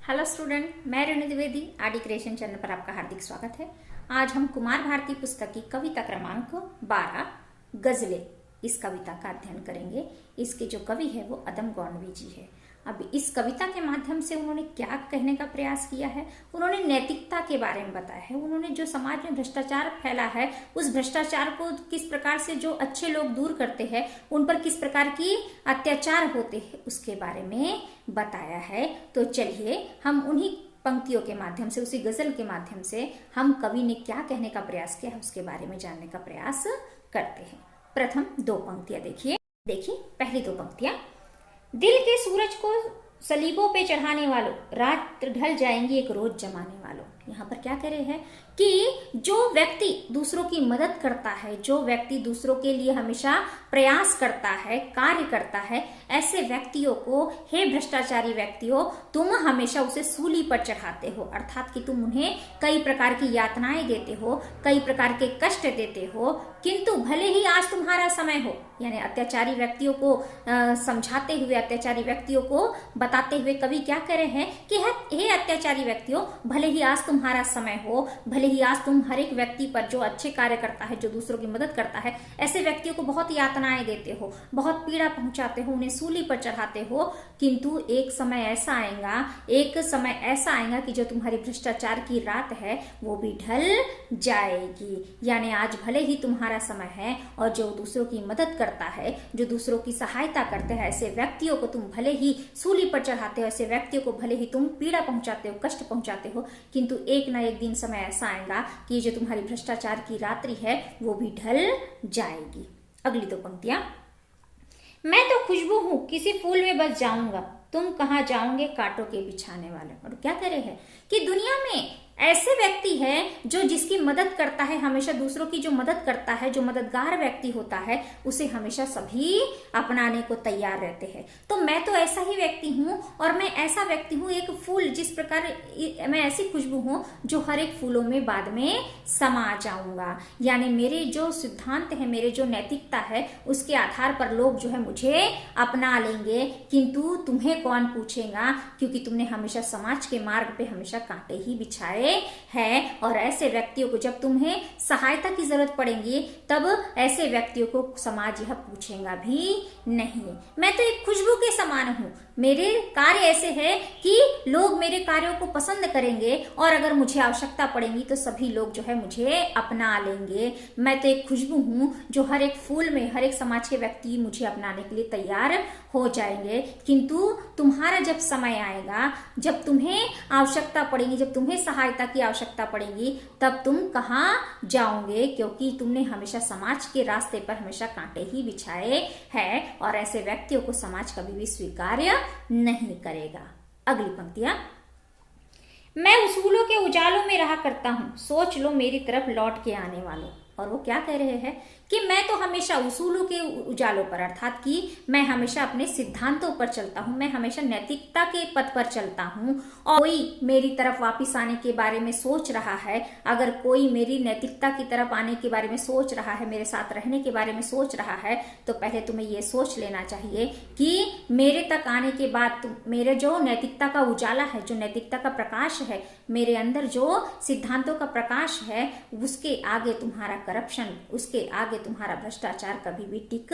Hello student, मैं Renu Dwivedi RD creation channel पर आपका हार्दिक स्वागत है। आज हम कुमार भारती पुस्तक की कविता क्रमांक 12 गजलें इस कविता का अध्ययन करेंगे। इसके जो कवि है वो अदम गौंडवी जी है। अब इस कविता के माध्यम से उन्होंने क्या कहने का प्रयास किया है, उन्होंने नैतिकता के बारे में बताया है। उन्होंने जो समाज में भ्रष्टाचार फैला है उस भ्रष्टाचार को किस प्रकार से जो अच्छे लोग दूर करते हैं, उन पर किस प्रकार की अत्याचार होते हैं उसके बारे में बताया है। तो चलिए हम उन्हीं पंक्तियों के माध्यम से, उसी गजल के माध्यम से हम कवि ने क्या कहने का प्रयास किया है उसके बारे में जानने का प्रयास करते हैं। प्रथम दो पंक्तियां देखिए। पहली दो पंक्तियां। दिल के सूरज को सलीबों पे चढ़ाने वालों, रात ढल जाएंगी एक रोज जमाने वालों। यहाँ पर क्या कह रहे हैं कि जो व्यक्ति दूसरों की मदद करता है, जो व्यक्ति दूसरों के लिए हमेशा प्रयास करता है, कार्य करता है, ऐसे व्यक्तियों को, हे भ्रष्टाचारी व्यक्तियों, तुम हमेशा उसे सूली पर चढ़ाते हो। अर्थात कि तुम उन्हें कई प्रकार की यातनाएं देते हो, कई प्रकार के कष्ट देते हो, किंतु भले ही आज तुम्हारा समय हो। यानी अत्याचारी व्यक्तियों को समझाते हुए, अत्याचारी व्यक्तियों को बताते हुए कवि क्या कह रहे हैं कि हे अत्याचारी व्यक्तियों, भले ही आज तुम्हारा समय हो, भले ही आज तुम हर एक व्यक्ति पर जो अच्छे कार्य करता है, जो दूसरों की मदद करता है, ऐसे व्यक्तियों को बहुत यातनाएं देते हो, बहुत पीड़ा पहुंचाते हो, उन्हें सूली पर चढ़ाते हो, किंतु एक समय ऐसा आएगा कि जो तुम्हारी भ्रष्टाचार की रात है वो भी ढल जाएगी। यानी आज भले ही तुम्हारा समय है और जो दूसरों की मदद करता है, जो दूसरों की सहायता करते हैं, ऐसे व्यक्तियों को तुम भले ही सूली पर चढ़ाते हो, ऐसे व्यक्तियों को भले ही तुम पीड़ा पहुंचाते हो, कष्ट पहुंचाते हो, किंतु एक ना एक दिन समय ऐसा आएगा कि जो तुम्हारी भ्रष्टाचार की रात्रि है वो भी ढल जाएगी। अगली दो पंक्तियां। मैं तो खुशबू हूं, किसी फूल में बस जाऊंगा, तुम कहां जाओगे कांटों के बिछाने वाले। और क्या कह रहे हैं कि दुनिया में ऐसे व्यक्ति है जो जिसकी मदद करता है, हमेशा दूसरों की जो मदद करता है, जो मददगार व्यक्ति होता है, उसे हमेशा सभी अपनाने को तैयार रहते हैं। तो मैं तो ऐसा ही व्यक्ति हूँ और मैं ऐसा व्यक्ति हूँ, एक फूल, जिस प्रकार मैं ऐसी खुशबू हूँ जो हर एक फूलों में बाद में समा जाऊंगा। यानी मेरे जो सिद्धांत है, मेरे जो नैतिकता है, उसके आधार पर लोग जो है मुझे अपना लेंगे, किंतु तुम्हें कौन पूछेगा, क्योंकि तुमने हमेशा समाज के मार्ग पे हमेशा कांटे ही बिछाए है। और ऐसे व्यक्तियों को, जब तुम्हें सहायता की जरूरत पड़ेगी, तब ऐसे व्यक्तियों को समाज यह पूछेगा भी नहीं। मैं तो एक खुशबू के समान हूं, मेरे कार्य ऐसे है कि लोग मेरे कार्यों को पसंद करेंगे और अगर मुझे आवश्यकता पड़ेगी तो सभी लोग जो है मुझे अपना लेंगे। मैं तो एक खुशबू हूं जो हर एक फूल में, हर एक समाज के व्यक्ति मुझे अपनाने के लिए तैयार हो जाएंगे, किंतु तुम्हारा जब समय आएगा, जब तुम्हें आवश्यकता पड़ेगी, जब तुम्हें सहायता की आवश्यकता पड़ेगी, तब तुम कहाँ जाओगे, क्योंकि तुमने हमेशा समाज के रास्ते पर हमेशा कांटे ही बिछाए हैं और ऐसे व्यक्तियों को समाज कभी भी स्वीकार्य नहीं करेगा। अगली पंक्तियां। मैं उसूलों के उजालों में रहा करता हूं, सोच लो मेरी तरफ लौट के आने वालों। और वो क्या कह रहे हैं कि मैं तो हमेशा उसूलों के उजालों पर, अर्थात कि मैं हमेशा अपने सिद्धांतों पर चलता हूं, मैं हमेशा नैतिकता के पथ पर चलता हूं। और कोई मेरी तरफ वापस आने के बारे में सोच रहा है, अगर कोई मेरी नैतिकता की तरफ आने के बारे में सोच रहा है, मेरे साथ रहने के बारे में सोच रहा है, तो पहले तुम्हें ये सोच लेना चाहिए कि मेरे तक आने के बाद मेरे जो नैतिकता का उजाला है, जो नैतिकता का प्रकाश है, मेरे अंदर जो सिद्धांतों का प्रकाश है, उसके आगे तुम्हारा करप्शन, उसके आगे तुम्हारा भ्रष्टाचार कभी भी टिक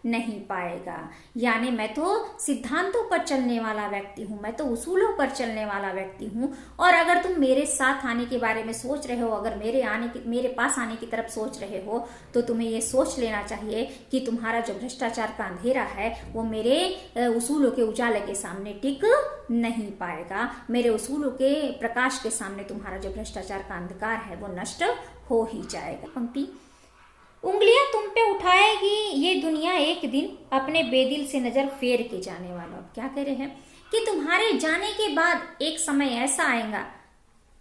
नहीं पाएगा। यानी मैं तो सिद्धांतों पर चलने वाला व्यक्ति हूं, मैं तो उसूलों पर चलने वाला व्यक्ति हूं। और अगर तुम मेरे साथ आने के बारे में सोच रहे हो, अगर मेरे पास आने की तरफ सोच रहे हो, तो तुम्हें ये सोच लेना चाहिए कि तुम्हारा जो भ्रष्टाचार का अंधेरा है वो मेरे उसूलों के उजाले के सामने टिक नहीं पाएगा। मेरे उसूलों के प्रकाश के सामने तुम्हारा जो भ्रष्टाचार का अंधकार है वो नष्ट हो ही जाएगा। पंक्ति। उंगलियां तुम पे उठाएगी ये दुनिया एक दिन, अपने बेदिल से नजर फेर के जाने वाला। क्या कह रहे हैं कि तुम्हारे जाने के बाद एक समय ऐसा आएगा,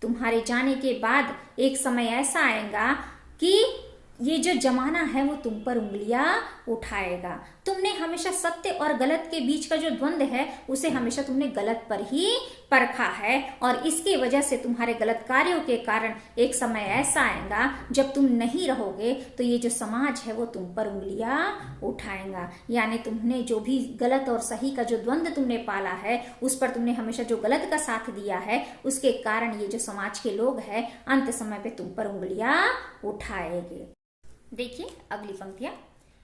तुम्हारे जाने के बाद एक समय ऐसा आएगा कि ये जो जमाना है वो तुम पर उंगलियां उठाएगा। तुमने हमेशा सत्य और गलत के बीच का जो द्वंद्व है उसे हमेशा तुमने गलत पर ही परखा है, और इसकी वजह से तुम्हारे गलत कार्यों के कारण एक समय ऐसा आएगा जब तुम नहीं रहोगे तो ये जो समाज है वो तुम पर उंगलियां उठाएगा। यानी तुमने जो भी गलत और सही का जो द्वंद्व तुमने पाला है, उस पर तुमने हमेशा जो गलत का साथ दिया है, उसके कारण ये जो समाज के लोग हैं अंत समय पे तुम पर उंगलियां उठाएंगे। देखिए अगली पंक्तियां,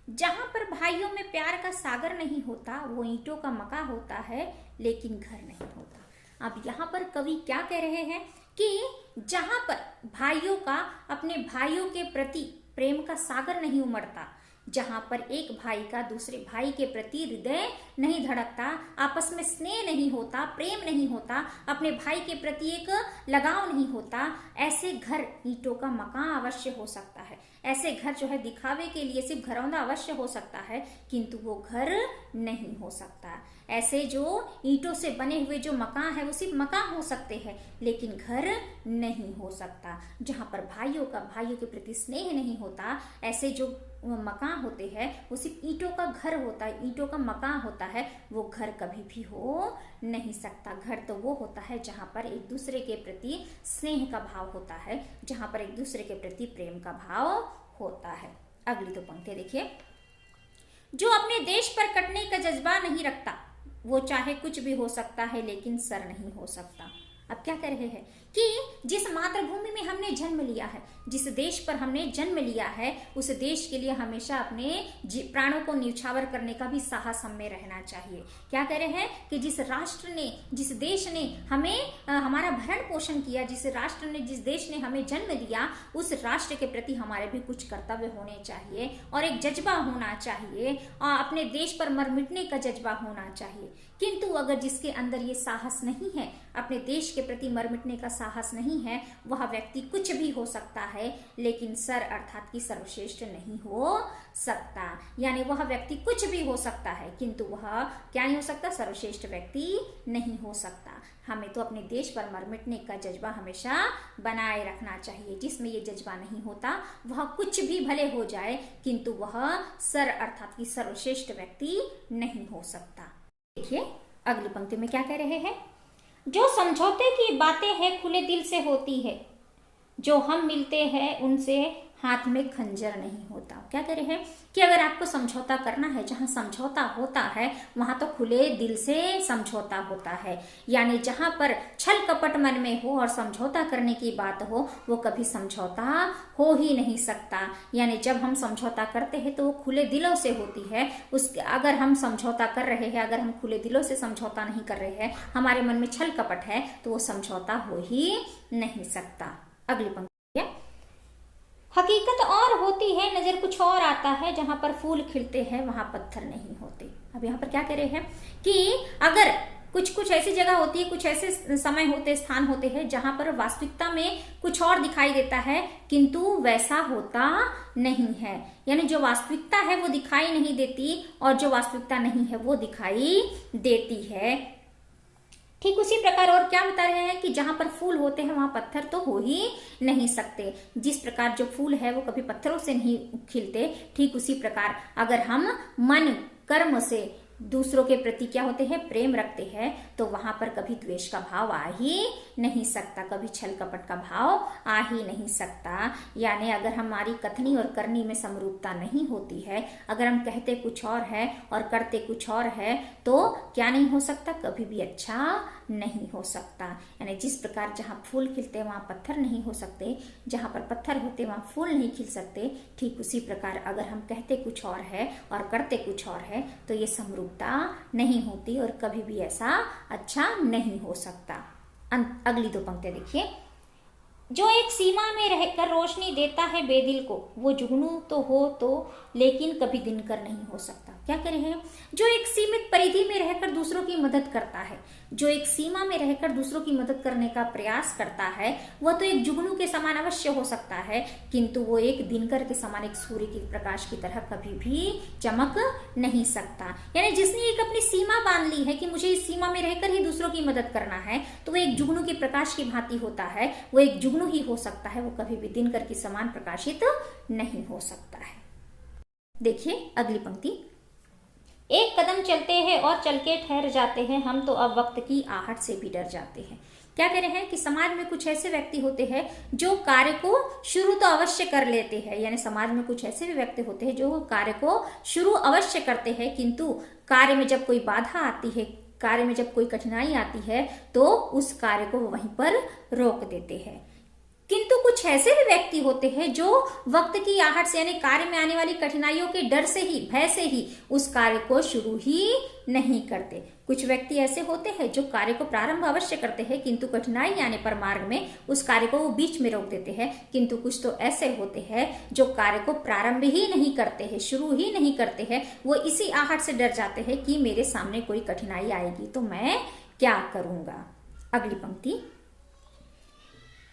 जहां पर भाइयों में प्यार का सागर नहीं होता वो ईंटों का मका होता है लेकिन घर नहीं होता। अब यहाँ पर कवि क्या कह रहे हैं कि जहां पर भाइयों का अपने भाइयों के प्रति प्रेम का सागर नहीं उमड़ता, जहां पर एक भाई का दूसरे भाई के प्रति हृदय नहीं धड़कता, आपस में स्नेह नहीं होता, प्रेम नहीं होता, अपने भाई के प्रति एक लगाव नहीं होता, ऐसे घर ईंटों का मकान अवश्य हो सकता है। ऐसे घर जो है दिखावे के लिए सिर्फ घरौंदा अवश्य हो सकता है, किंतु वो घर नहीं हो सकता। ऐसे जो ईंटों से बने हुए जो मकान है वो सिर्फ मकान हो सकते हैं, लेकिन घर नहीं हो सकता। जहां पर भाइयों के प्रति स्नेह नहीं होता, ऐसे जो मकान होते हैं वो सिर्फ ईंटों का घर होता है, ईंटों का मकान होता है, वो घर कभी भी हो नहीं सकता। घर तो वो होता है जहां पर एक दूसरे के प्रति स्नेह का भाव होता है, जहां पर एक दूसरे के प्रति प्रेम का भाव होता है। अगली दो पंक्ति देखिए, जो अपने देश पर कटने का जज्बा नहीं रखता वो चाहे कुछ भी हो सकता है लेकिन सर नहीं हो सकता। अब क्या कह रहे हैं कि जिस मातृभूमि में हमने जन्म लिया है, जिस देश पर हमने जन्म लिया है, उस देश के लिए हमेशा अपने प्राणों को न्यौछावर करने का भी साहस हमें रहना चाहिए। क्या कह रहे हैं कि जिस राष्ट्र ने, जिस देश ने हमें हमारा भरण पोषण किया, जिस राष्ट्र ने, जिस देश ने हमें जन्म दिया, उस राष्ट्र के प्रति हमारे भी कुछ कर्तव्य होने चाहिए और एक जज्बा होना चाहिए, और अपने देश पर मर मिटने का जज्बा होना चाहिए। किंतु अगर जिसके अंदर ये साहस नहीं है, अपने देश के प्रति मर मिटने का साहस नहीं है, वह व्यक्ति कुछ भी हो सकता है लेकिन सर अर्थात कि सर्वश्रेष्ठ नहीं हो सकता। यानी वह व्यक्ति कुछ भी हो सकता है किंतु वह क्या नहीं हो सकता, सर्वश्रेष्ठ व्यक्ति नहीं हो सकता। हमें तो अपने देश पर मर मिटने का जज्बा हमेशा बनाए रखना चाहिए। जिसमें ये जज्बा नहीं होता वह कुछ भी भले हो जाए किंतु वह सर अर्थात कि सर्वश्रेष्ठ व्यक्ति नहीं हो सकता। देखिए अगली पंक्ति में क्या कह रहे हैं, जो समझौते की बातें हैं खुले दिल से होती है, जो हम मिलते हैं उनसे हाथ में खंजर नहीं होता। क्या कह रहे हैं कि अगर आपको समझौता करना है, जहां समझौता होता है वहां तो खुले दिल से समझौता होता है। यानी जहां पर छल कपट मन में हो और समझौता करने की बात हो, वो कभी समझौता हो ही नहीं सकता। यानी जब हम समझौता करते हैं तो वो खुले दिलों से होती है। अगर हम समझौता कर रहे हैं, अगर हम खुले दिलों से समझौता नहीं कर रहे हैं, हमारे मन में छल कपट है, तो वो समझौता हो ही नहीं सकता। अगली पंक्ति है, हकीकत और होती है नजर कुछ और आता है, जहां पर फूल खिलते हैं वहां पत्थर नहीं होते। अब यहाँ पर क्या कह रहे हैं कि अगर कुछ ऐसी जगह होती है, कुछ ऐसे समय होते, स्थान होते हैं जहां पर वास्तविकता में कुछ और दिखाई देता है किंतु वैसा होता नहीं है। यानी जो वास्तविकता है वो दिखाई नहीं देती और जो वास्तविकता नहीं है वो दिखाई देती है। ठीक उसी प्रकार और क्या बता रहे हैं कि जहां पर फूल होते हैं वहां पत्थर तो हो ही नहीं सकते। जिस प्रकार जो फूल है वो कभी पत्थरों से नहीं खिलते, ठीक उसी प्रकार अगर हम मन कर्म से दूसरों के प्रति क्या होते हैं, प्रेम रखते हैं, तो वहां पर कभी द्वेष का भाव आ ही नहीं सकता, कभी छल कपट का भाव आ ही नहीं सकता। यानी अगर हमारी कथनी और करनी में समरूपता नहीं होती है, अगर हम कहते कुछ और है और करते कुछ और है, तो क्या नहीं हो सकता, कभी भी अच्छा नहीं हो सकता। यानी जिस प्रकार जहां फूल खिलते वहां पत्थर नहीं हो सकते, जहां पर पत्थर होते वहां फूल नहीं खिल सकते, ठीक उसी प्रकार अगर हम कहते कुछ और है और करते कुछ और है तो ये समरूपता नहीं होती और कभी भी ऐसा अच्छा नहीं हो सकता। अगली दो पंक्तियां देखिए, जो एक सीमा में रहकर रोशनी देता है बेदिल को, वो जुगनू तो हो तो लेकिन कभी दिनकर नहीं हो सकता। क्या कह रहे हैं, जो एक सीमित परिधि में रहकर दूसरों की मदद करता है, जो एक सीमा में रहकर दूसरों की मदद करने का प्रयास करता है, वह तो एक जुगनू के समान अवश्य हो सकता है किंतु वो एक दिनकर के समान, एक सूर्य के प्रकाश की तरह कभी भी चमक नहीं सकता। यानी जिसने एक अपनी सीमा बांध ली है कि मुझे इस सीमा में रहकर ही दूसरों की मदद करना है, तो वो एक जुगनू के प्रकाश की भांति होता है, वो एक जुगनू ही हो सकता है, वो कभी भी दिनकर के समान प्रकाशित नहीं हो सकता है। देखिए अगली पंक्ति, एक कदम चलते हैं और चल के ठहर जाते हैं, हम तो अब वक्त की आहट से भी डर जाते हैं। क्या कह रहे हैं कि समाज में कुछ ऐसे व्यक्ति होते हैं जो कार्य को शुरू तो अवश्य कर लेते हैं, यानी समाज में कुछ ऐसे भी व्यक्ति होते हैं जो कार्य को शुरू अवश्य करते हैं, किंतु कार्य में जब कोई बाधा आती है, कार्य में जब कोई कठिनाई आती है, तो उस कार्य को वहीं पर रोक देते हैं। किंतु कुछ ऐसे भी व्यक्ति होते हैं जो वक्त की आहट से, यानी कार्य में आने वाली कठिनाइयों के डर से ही, भय से ही उस कार्य को शुरू ही नहीं करते। कुछ व्यक्ति ऐसे होते हैं जो कार्य को प्रारंभ अवश्य करते हैं, किंतु कठिनाई आने पर मार्ग में उस कार्य को वो बीच में रोक देते हैं। किंतु कुछ तो ऐसे होते हैं जो कार्य को प्रारंभ ही नहीं करते हैं, शुरू ही नहीं करते हैं। वो इसी आहट से डर जाते हैं कि मेरे सामने कोई कठिनाई आएगी तो मैं क्या करूंगा। अगली पंक्ति,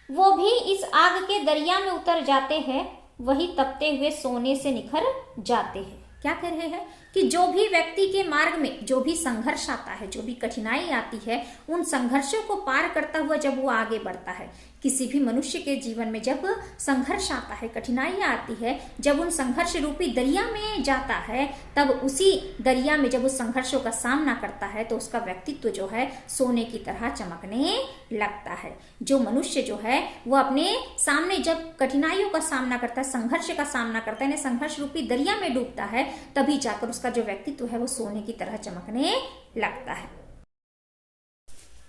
वो भी इस आग के दरिया में उतर जाते हैं, वही तपते हुए सोने से निखर जाते हैं। क्या कह रहे हैं कि जो भी व्यक्ति के मार्ग में जो भी संघर्ष आता है, जो भी कठिनाई आती है, उन संघर्षों को पार करता हुआ जब वो आगे बढ़ता है, किसी भी मनुष्य के जीवन में जब संघर्ष आता है, कठिनाइयां आती है, जब उन संघर्ष रूपी दरिया में जाता है, तब उसी दरिया में जब उस संघर्षों का सामना करता है तो उसका व्यक्तित्व जो है सोने की तरह चमकने लगता है। जो मनुष्य जो है वो अपने सामने जब कठिनाइयों का सामना करता है, संघर्ष का सामना करता है, संघर्ष रूपी दरिया में डूबता है, तभी जाकर उसका जो व्यक्तित्व है वो सोने की तरह चमकने लगता है।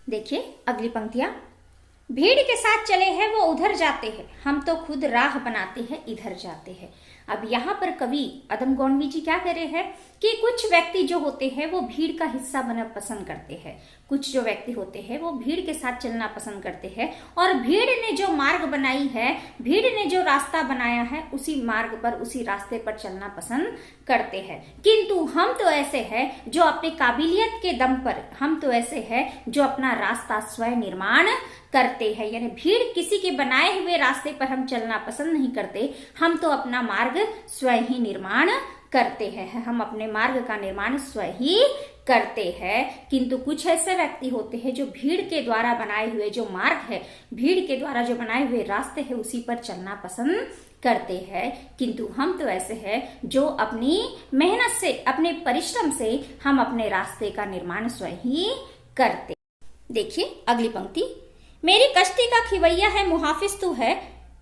देखिए अगली पंक्तियां, भीड़ के साथ चले हैं वो उधर जाते हैं, हम तो खुद राह बनाते हैं इधर जाते हैं। अब यहाँ पर कवि अदम गोंडवी जी क्या कह रहे हैं कि कुछ व्यक्ति जो होते हैं वो भीड़ का हिस्सा बनना पसंद करते हैं। कुछ जो व्यक्ति होते हैं वो भीड़ के साथ चलना पसंद करते हैं, और भीड़ ने जो मार्ग बनाई है, भीड़ ने जो रास्ता बनाया है, उसी मार्ग पर, उसी रास्ते पर चलना पसंद करते हैं। किंतु हम तो ऐसे हैं जो अपने काबिलियत के दम पर, हम तो ऐसे हैं जो अपना रास्ता स्वयं निर्माण करते हैं। यानी भीड़ किसी के बनाए हुए रास्ते पर हम चलना पसंद नहीं करते, हम तो अपना मार्ग स्वयं ही निर्माण करते हैं, हम अपने मार्ग का निर्माण स्वयं ही करते हैं। किंतु कुछ ऐसे व्यक्ति होते हैं जो भीड़ के द्वारा बनाए हुए जो मार्ग है, भीड़ के द्वारा जो बनाए हुए रास्ते हैं, उसी पर चलना पसंद करते हैं। किंतु हम तो ऐसे हैं जो अपनी मेहनत से, अपने परिश्रम से हम अपने रास्ते का निर्माण स्वयं ही करते। देखिए अगली पंक्ति, मेरी कश्ती का खिवैया है मुहाफिज तू है,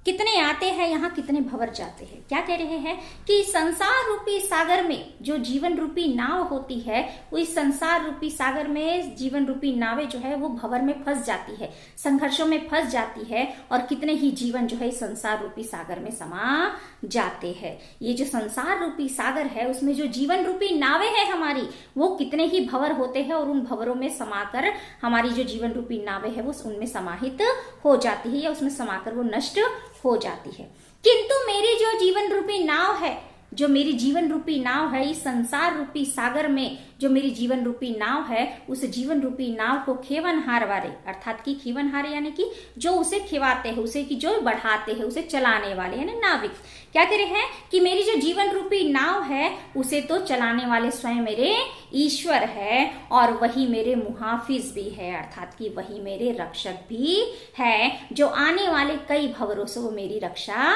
कितने आते हैं यहाँ कितने भंवर जाते हैं। क्या कह रहे हैं कि संसार रूपी सागर में जो जीवन रूपी नाव होती है, वो इस संसार रूपी सागर में जीवन रूपी नावें जो है वो भंवर में फंस जाती है, संघर्षों में फंस जाती है, और कितने ही जीवन जो है इस संसार रूपी सागर में समा जाते हैं। ये जो संसार रूपी सागर है उसमें जो जीवन रूपी नावें हैं हमारी, वो कितने ही भंवर होते हैं, और उन भंवरों में समाकर हमारी जो जीवन रूपी नावें है वो उनमें समाहित हो जाती है, या उसमें समाकर वो नष्ट हो जाती है। किंतु मेरी जो जीवन रूपी नाव है, जो मेरी जीवन रूपी नाव है, इस संसार रूपी सागर में जो मेरी जीवन रूपी नाव है, उस जीवन रूपी नाव को खेवनहार वाले, अर्थात कि खेवनहार यानी कि जो उसे खिवाते हैं, उसे कि जो बढ़ाते हैं, उसे चलाने वाले यानी नाविक। क्या कह रहे हैं कि मेरी जो जीवन रूपी नाव है उसे तो चलाने वाले स्वयं मेरे ईश्वर है, और वही मेरे मुहाफिज भी है, अर्थात कि वही मेरे रक्षक भी है, जो आने वाले कई भंवरों से वो मेरी रक्षा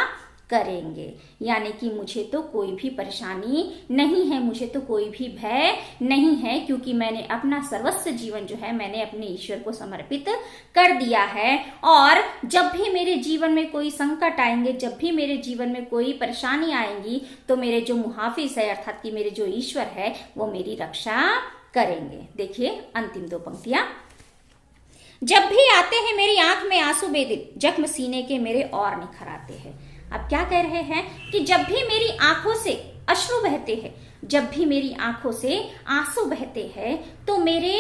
करेंगे। यानी कि मुझे तो कोई भी परेशानी नहीं है, मुझे तो कोई भी भय नहीं है, क्योंकि मैंने अपना सर्वस्व जीवन जो है मैंने अपने ईश्वर को समर्पित कर दिया है। और जब भी मेरे जीवन में कोई संकट आएंगे, जब भी मेरे जीवन में कोई परेशानी आएंगी, तो मेरे जो मुहाफिज है, अर्थात कि मेरे जो ईश्वर है, वो मेरी रक्षा करेंगे। देखिए अंतिम दो पंक्तियां, जब भी आते हैं मेरी आंख में आंसू बेदिल, जख्म सीने के मेरे और निखर आते हैं। अब क्या कह रहे हैं कि जब भी मेरी आंखों से अश्रु बहते हैं, जब भी मेरी आंखों से आंसू बहते हैं, तो मेरे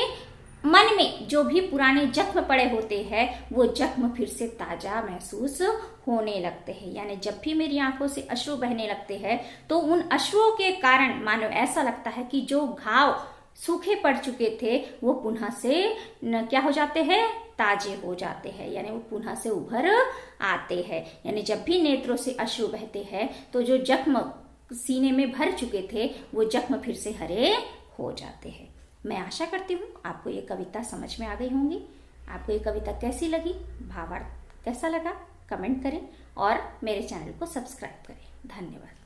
मन में जो भी पुराने जख्म पड़े होते हैं वो जख्म फिर से ताजा महसूस होने लगते हैं। यानी जब भी मेरी आंखों से अश्रु बहने लगते हैं तो उन अश्रुओं के कारण मानो ऐसा लगता है कि जो घाव सूखे पड़ चुके थे वो पुनः से क्या हो जाते हैं, ताजे हो जाते हैं, यानी वो पुनः से उभर आते हैं। यानी जब भी नेत्रों से अश्रु बहते हैं तो जो जख्म सीने में भर चुके थे वो जख्म फिर से हरे हो जाते हैं। मैं आशा करती हूँ आपको ये कविता समझ में आ गई होंगी। आपको ये कविता कैसी लगी, भावार्थ कैसा लगा, कमेंट करें और मेरे चैनल को सब्सक्राइब करें। धन्यवाद।